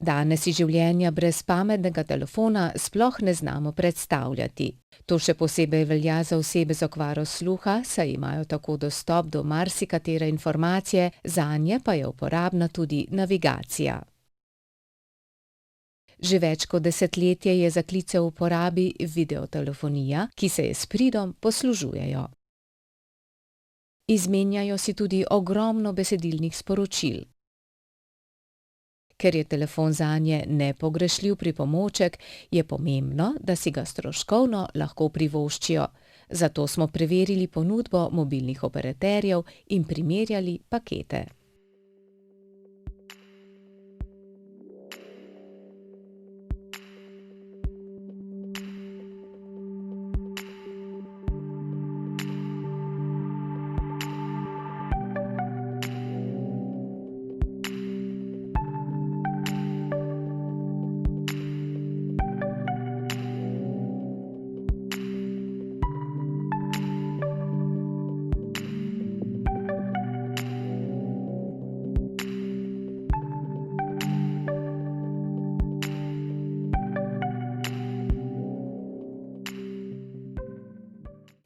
Danes si življenja brez pametnega telefona sploh ne znamo predstavljati. To še posebej velja za osebe z okvaro sluha, saj imajo tako dostop do marsikatere informacije, zanje pa je uporabna tudi navigacija. Že več kot desetletje je za klice v uporabi videotelefonija, ki se je s pridom poslužujejo. Izmenjajo si tudi ogromno besedilnih sporočil. Ker je telefon zanje nepogrešljiv pripomoček, je pomembno, da si ga stroškovno lahko privoščijo. Zato smo preverili ponudbo mobilnih operaterjev in primerjali pakete.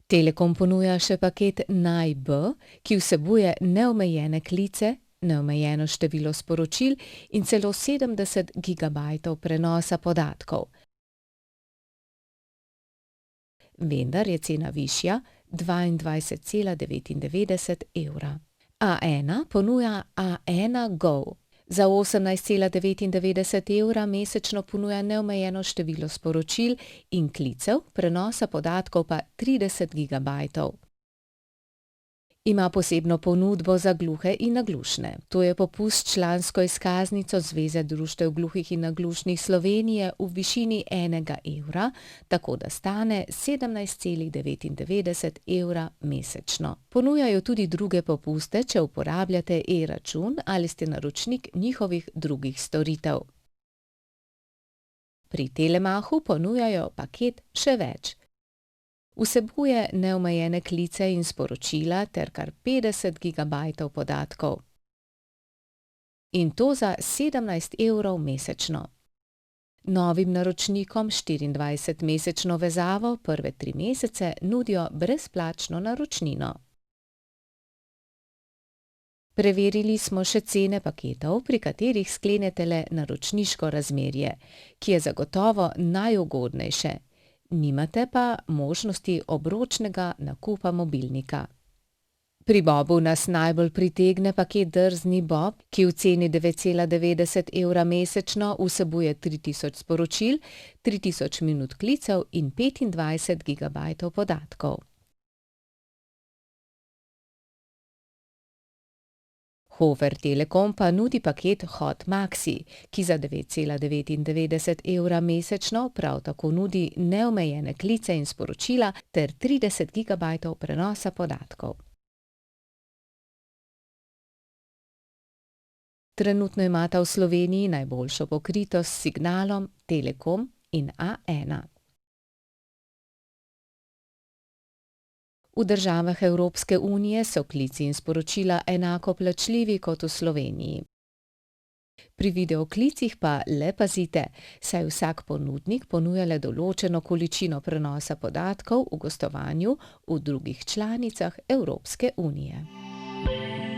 Telekom ponuja še paket Naj-B, ki vsebuje neomejene klice, neomejeno število sporočil in celo 70 gigabajtov prenosa podatkov. Vendar je cena višja, 22,99 evra. A1 ponuja A1 Go. Za 18,99 evra mesečno ponuja neomejeno število sporočil in klicev, prenosa podatkov pa 30 gigabajtov. Ima posebno ponudbo za gluhe in naglušne. To je popust s člansko izkaznico Zveze društev gluhih in naglušnih Slovenije v višini 1 evra, tako da stane 17,99 evra mesečno. Ponujajo tudi druge popuste, če uporabljate e-račun ali ste naročnik njihovih drugih storitev. Pri Telemachu ponujajo paket Še več. Vsebuje neomejene klice in sporočila ter kar 50 gigabajtov podatkov. In to za 17 evrov mesečno. Novim naročnikom 24-mesečno vezavo prve 3 mesece nudijo brezplačno naročnino. Preverili smo še cene paketov, pri katerih sklenete le naročniško razmerje, ki je zagotovo najugodnejše. Nimate pa možnosti obročnega nakupa mobilnika. Pri Bobu nas najbolj pritegne paket Drzni Bob, ki v ceni 9,90 evra mesečno vsebuje 3000 sporočil, 3000 minut klicev in 25 gigabajtov podatkov. Hofer Telekom pa nudi paket Hot Maxi, ki za 9,99 evra mesečno prav tako nudi neomejene klice in sporočila ter 30 gigabajtov prenosa podatkov. Trenutno imata v Sloveniji najboljšo pokritost s signalom Telekom in A1. V državah Evropske unije so klici in sporočila enako plačljivi kot v Sloveniji. Pri videoklicih pa le pazite, saj vsak ponudnik ponuja le določeno količino prenosa podatkov v gostovanju v drugih članicah Evropske unije.